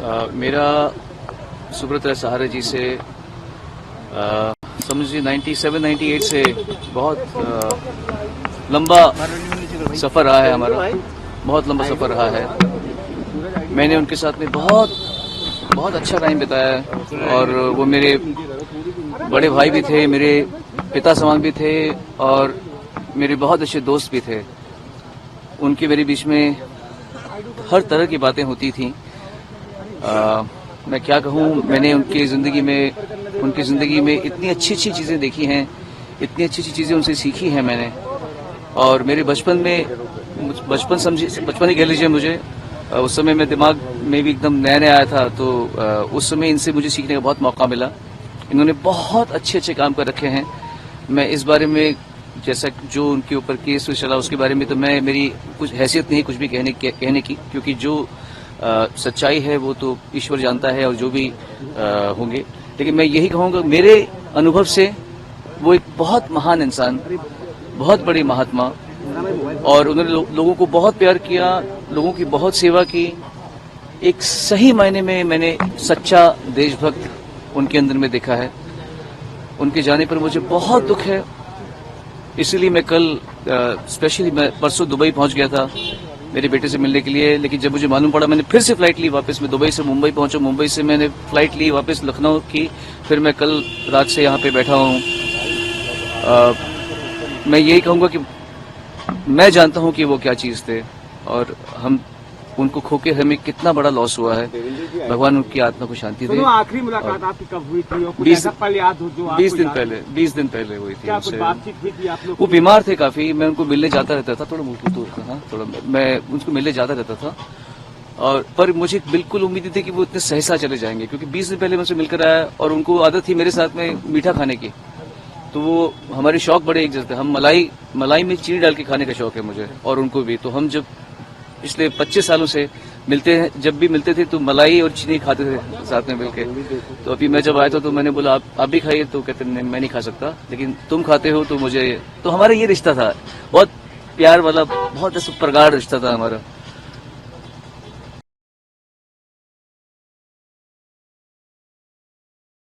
मेरा सुब्रत राय सहारे जी से समझिए 97-98 से बहुत लंबा सफ़र रहा है हमारा, बहुत लंबा सफ़र रहा है। मैंने उनके साथ में बहुत अच्छा टाइम बिताया है और वो मेरे बड़े भाई भी थे, मेरे पिता समान भी थे और मेरे बहुत अच्छे दोस्त भी थे। उनके मेरे बीच में हर तरह की बातें होती थीं। मैं क्या कहूँ, मैंने उनकी ज़िंदगी में इतनी अच्छी चीज़ें देखी हैं, इतनी अच्छी चीज़ें उनसे सीखी हैं मैंने। और मेरे बचपन ही कह लीजिए मुझे, उस समय मैं दिमाग में भी एकदम नया आया था, तो उस समय इनसे मुझे सीखने का बहुत मौका मिला। इन्होंने बहुत अच्छे काम कर रखे हैं। मैं इस बारे में, जैसा जो उनके ऊपर केस चला उसके बारे में तो मेरी कुछ हैसियत नहीं कुछ भी कहने की, क्योंकि जो सच्चाई है वो तो ईश्वर जानता है और जो भी होंगे। लेकिन मैं यही कहूँगा, मेरे अनुभव से वो एक बहुत महान इंसान, बहुत बड़ी महात्मा, और उन्होंने लोगों को बहुत प्यार किया, लोगों की बहुत सेवा की। एक सही मायने में मैंने सच्चा देशभक्त उनके अंदर में देखा है। उनके जाने पर मुझे बहुत दुख है। इसलिए मैं कल स्पेशली मैं परसों दुबई पहुंच गया था मेरे बेटे से मिलने के लिए, लेकिन जब मुझे मालूम पड़ा, मैंने फिर से फ्लाइट ली वापस। मैं दुबई से मुंबई पहुंचा, मुंबई से मैंने फ्लाइट ली वापस लखनऊ की, फिर मैं कल रात से यहाँ पे बैठा हूँ। मैं यही कहूँगा कि मैं जानता हूँ कि वो क्या चीज़ थे और हम उनको खोके हमें कितना बड़ा लॉस हुआ है। भगवान उनकी आत्मा को शांति दे। आखिरी मुलाकात आपकी कब हुई थी? 20 दिन पहले हुई थी। क्या कुछ बातचीत हुई थी आप लोग? वो बीमार थे काफी, मैं उनको मिलने जाता रहता था, थोड़ा मैं उनको मिलने जाता रहता था, और पर मुझे बिल्कुल उम्मीद थी कि वो इतने सहसा चले जाएंगे, क्योंकि 20 दिन पहले मैं उनसे मिलकर आया और उनको आदत थी मेरे साथ में मीठा खाने की। तो वो हमारे शौक बड़े एक जैसे थे। हम मलाई में चीनी डाल के खाने का शौक है मुझे और उनको भी। तो हम जब पिछले 25 सालों से जब भी मिलते थे तो मलाई और चीनी खाते थे साथ में मिलके। तो अभी मैं जब आया था तो मैंने बोला आप भी खाइए, तो कहते नहीं, मैं नहीं खा सकता, लेकिन तुम खाते हो तो मुझे। तो हमारा ये रिश्ता था, बहुत प्यार वाला, बहुत प्रगाढ़ रिश्ता था हमारा।